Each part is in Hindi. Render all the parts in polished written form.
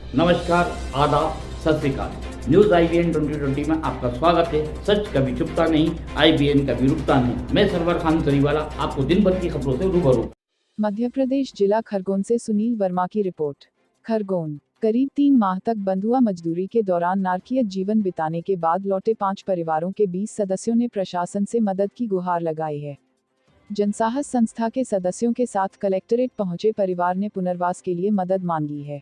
नमस्कार, आदाब, सत श्री अकाल। न्यूज IBN 2020 में आपका स्वागत है। सच कभी छुपता नहीं, IBN कभी रुकता नहीं। मैं सरवर खान तरीवाला आपको दिन भर की खबरों से रूबरू। मध्य प्रदेश जिला खरगोन से सुनील वर्मा की रिपोर्ट। खरगोन करीब 3 माह तक बंद हुआ मजदूरी के दौरान नारकीय जीवन बिताने के बाद लौटे 5 परिवारों के 20 सदस्यों ने प्रशासन से मदद की गुहार लगाई है। जनसाहस संस्था के सदस्यों के साथ कलेक्ट्रेट पहुंचे परिवार ने पुनर्वास के लिए मदद मांगी है।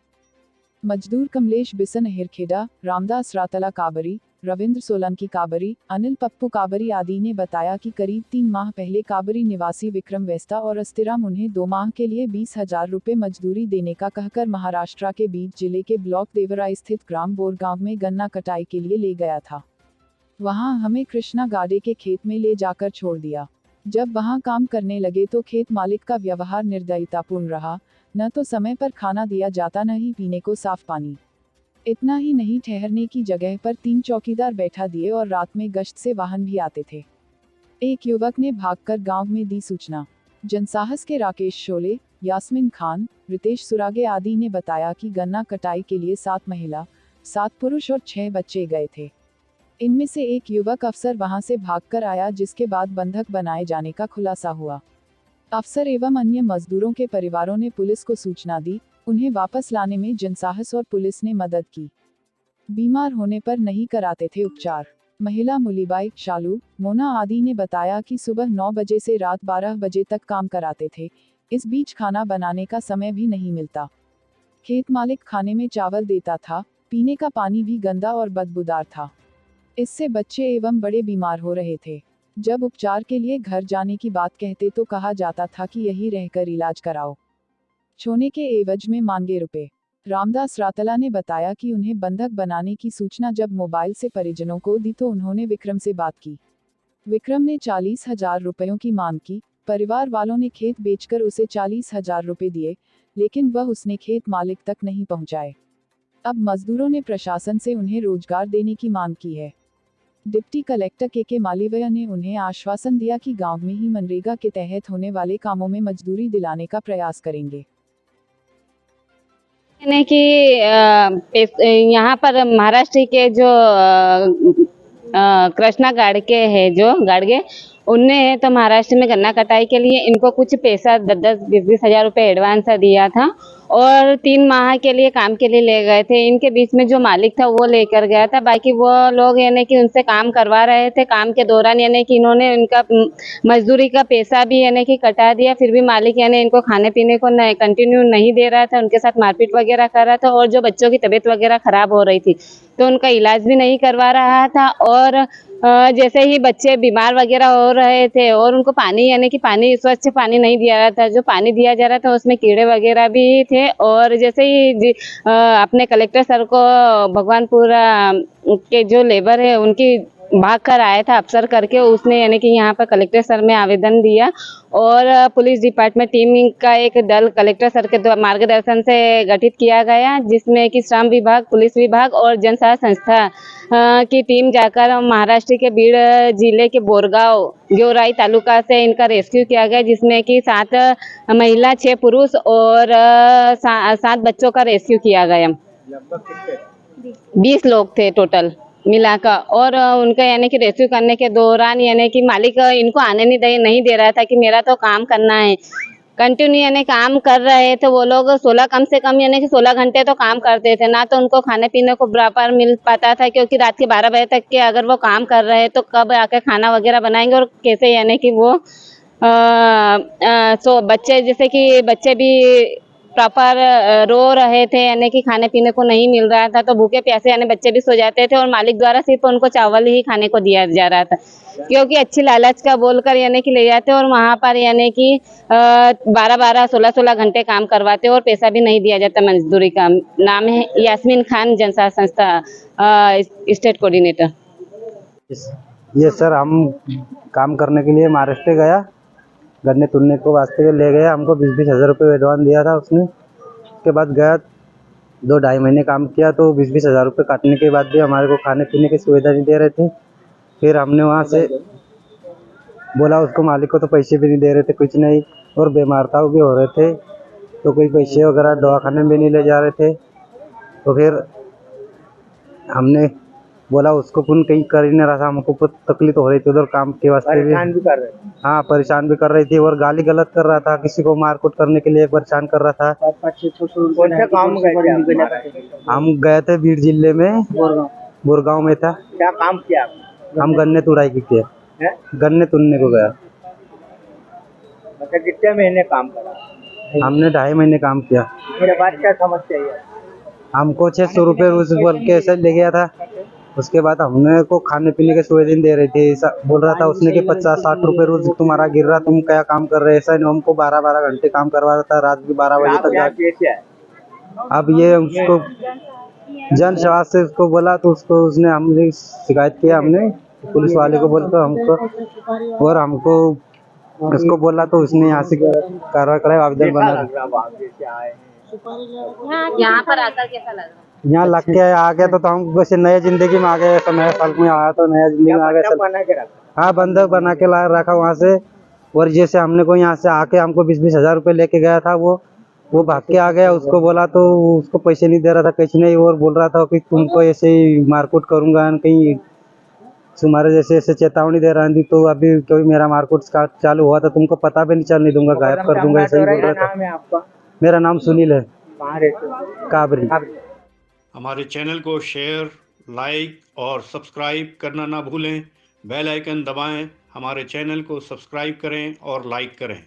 मजदूर कमलेश बिसन हिरखेड़ा, रामदास रातला काबरी, रविंद्र सोलंकी काबरी, अनिल पप्पू काबरी आदि ने बताया कि करीब 3 माह पहले काबरी निवासी विक्रम वेस्ता और अस्तिराम उन्हें 2 माह के लिए 20,000 रुपये मजदूरी देने का कहकर महाराष्ट्र के बीड जिले के ब्लॉक देवरा स्थित ग्राम बोरगांव में गन्ना कटाई के लिए ले गया था। वहां हमें कृष्णा गाडे के खेत में ले जाकर छोड़ दिया। जब वहां काम करने लगे तो खेत मालिक का व्यवहार निर्दयतापूर्ण रहा। न तो समय पर खाना दिया जाता, न ही पीने को साफ पानी। इतना ही नहीं, ठहरने की जगह पर 3 चौकीदार बैठा दिए और रात में गश्त से वाहन भी आते थे। एक युवक ने भागकर गांव में दी सूचना। जनसाहस के राकेश शोले, यास्मीन खान, रितेश सुरागे आदि ने बताया कि गन्ना कटाई के लिए 7 महिला, 7 पुरुष और 6 बच्चे गए थे। इनमें से एक युवक अफसर वहां से भागकर आया, जिसके बाद बंधक बनाए जाने का खुलासा हुआ। अफसर एवं अन्य मजदूरों के परिवारों ने पुलिस को सूचना दी। उन्हें वापस लाने में जनसाहस और पुलिस ने मदद की। बीमार होने पर नहीं कराते थे उपचार। महिला मुलीबाई, शालू, मोना आदि ने बताया कि सुबह 9 बजे से रात 12 बजे तक काम कराते थे। इस बीच खाना बनाने का समय भी नहीं मिलता। खेत मालिक खाने में चावल देता था, पीने का पानी भी गंदा और बदबूदार था। इससे बच्चे एवं बड़े बीमार हो रहे थे। जब उपचार के लिए घर जाने की बात कहते तो कहा जाता था कि यही रहकर इलाज कराओ। सोने के एवज में मांगे रुपए। रामदास रातला ने बताया कि उन्हें बंधक बनाने की सूचना जब मोबाइल से परिजनों को दी तो उन्होंने विक्रम से बात की। विक्रम ने 40,000 रुपयों की मांग की। परिवार वालों ने खेत बेचकर उसे 40,000 रुपये दिए, लेकिन वह उसने खेत मालिक तक नहीं पहुंचाए। अब मजदूरों ने प्रशासन से उन्हें रोजगार देने की मांग की है। डिप्टी कलेक्टर के मालीवया ने उन्हें आश्वासन दिया कि गांव में ही मनरेगा के तहत होने वाले कामों में मजदूरी दिलाने का प्रयास करेंगे। यानी कि यहाँ पर महाराष्ट्र के जो कृष्णा गाड़के है, जो गाड़गे उनने तो महाराष्ट्र में गन्ना कटाई के लिए इनको कुछ पैसा 10-10, 20-20 हजार रुपये एडवांस दिया था और 3 माह के लिए काम के लिए ले गए थे। इनके बीच में जो मालिक था वो लेकर गया था, बाकी वो लोग यानी कि उनसे काम करवा रहे थे। काम के दौरान यानी कि इन्होंने इनका मजदूरी का पैसा भी यानी कि कटा दिया। फिर भी मालिक यानी इनको खाने पीने को कंटिन्यू नहीं दे रहा था, उनके साथ मारपीट वगैरह कर रहा था और जो बच्चों की तबीयत वगैरह खराब हो रही थी तो उनका इलाज भी नहीं करवा रहा था। और जैसे ही बच्चे बीमार वगैरह हो रहे थे और उनको पानी यानी कि पानी स्वच्छ पानी नहीं दिया रहा था, जो पानी दिया जा रहा था उसमें कीड़े वगैरह भी थे। और जैसे ही अपने कलेक्टर सर को भगवानपुरा के जो लेबर है उनकी भाग कर आया था अफसर करके, उसने यानी कि यहाँ पर कलेक्टर सर में आवेदन दिया और पुलिस डिपार्टमेंट टीम का एक दल कलेक्टर सर के मार्गदर्शन से गठित किया गया, जिसमें कि श्रम विभाग, पुलिस विभाग और जनसाहस संस्था की टीम जाकर महाराष्ट्र के बीड जिले के बोरगांव गेवराई तालुका से इनका रेस्क्यू किया गया, जिसमें कि 7 महिला, 6 पुरुष और 7 बच्चों का रेस्क्यू किया गया। 20 लोग थे टोटल मिलाकर। और उनका यानी कि रेस्क्यू करने के दौरान यानी कि मालिक इनको आने नहीं दे रहा था कि मेरा तो काम करना है। कंटिन्यू यानी काम कर रहे थे वो लोग। 16 कम से कम यानी कि 16 घंटे तो काम करते थे, ना तो उनको खाने पीने को बराबर मिल पाता था, क्योंकि रात के 12 बजे तक के अगर वो काम कर रहे तो कब आकर खाना वगैरह बनाएंगे और कैसे यानी कि वो बच्चे जैसे कि बच्चे भी प्रॉपर रो रहे थे, यानी कि खाने पीने को नहीं मिल रहा था, तो भूखे प्यासे यानी बच्चे भी सो जाते थे और मालिक द्वारा सिर्फ उनको चावल ही खाने को दिया जा रहा था, क्योंकि अच्छी लालच का बोलकर यानी कि ले जाते और वहाँ पर यानी कि 12-12, 16-16 घंटे काम करवाते और पैसा भी नहीं दिया जाता मजदूरी का। नाम है यास्मीन खान, जनसाहस संस्था स्टेट कोऑर्डिनेटर। ये सर हम काम करने के लिए महाराष्ट्र गया, गन्ने तुलने को वास्ते ले गया। हमको 20-20 हज़ार रुपये एडवांस दिया था उसने। उसके बाद गया 2-2.5 महीने काम किया तो 20-20 हज़ार रुपये काटने के बाद भी हमारे को खाने पीने की सुविधा नहीं दे रहे थे। फिर हमने वहाँ से बोला, उसको मालिक को तो पैसे भी नहीं दे रहे थे, कुछ नहीं, और बीमारता भी हो रहे थे तो कोई पैसे वगैरह दवाखाने में भी नहीं ले जा रहे थे। तो फिर हमने बोला उसको पुन कहीं कर ही नहीं रहा था, हमको कुछ तकलीफ हो रही थी उधर काम के वास्ते भी। परेशान भी कर रहे थे। हाँ परेशान भी कर रही थी और गाली गलत कर रहा था, किसी को मारकूट करने के लिए परेशान कर रहा था। कौन सा काम गए थे आप? हम गए थे बीड़ जिले में, बुरगांव में था। क्या काम किया आप? हम गन्ने तुड़ाई की किया, हैं? गन्ने तुड़ने को गया। मतलब कितने महीने काम करा? हमने 2.5 महीने काम किया। मेरे बाद क्या समस्या है? हमको 600 रुपये रोज बोल के ऐसा ले गया था। उसके बाद हमने को खाने पीने के सुविधा दे रहे थे, ऐसा बोल रहा था उसने कि 50-60 रुपये रोज तुम्हारा गिर रहा, तुम क्या काम कर रहे, ऐसा नहीं। हमको 12-12 घंटे काम करवा रहा था, रात भी 12 बजे आप यहाँ तक। कैसे आए? अब ये उसको जन सेवा से उसको बोला तो उसको उसने हमने शिकायत किया, हमने पुलिस वाले को बोल कर हमको, और हमको उसको बोला तो उसने यहाँ से कार्रवाई कराई, आवेदन कैसा बना। लग रहा वहाँ जैसे आए हैं? यहाँ पर आकर कैसा लग रहा है? यहाँ लग के आ गया तो हम वैसे नए जिंदगी में आ गए, ऐसा नया साल में आया तो नया जिंदगी में आ गए। क्या बना के रखा? हाँ बंधक बना के ला रखा वहाँ से। और जैसे हमने को यहाँ से आके हमको 20-20 हजार रुपये लेके गया था, वो भाग के आ गया। उसको बोला तो उसको पैसे नहीं दे रहा था, कुछ नहीं, और बोल रहा था कि तुमको ऐसे ही मारकूट करूंगा, कहीं तुम्हारे जैसे ऐसे चेतावनी दे रहा थी। तो अभी कोई मेरा मारकूट का चालू हुआ था, तुमको पता भी नहीं चलने दूंगा, गायब कर दूंगा, ऐसा ही बोल रहा था। नाम है आपका? मेरा नाम सुनील है, कहाँ रहते हो? काबरी। हमारे चैनल को शेयर, लाइक और सब्सक्राइब करना ना भूलें। बेल आइकन दबाएं, हमारे चैनल को सब्सक्राइब करें और लाइक करें।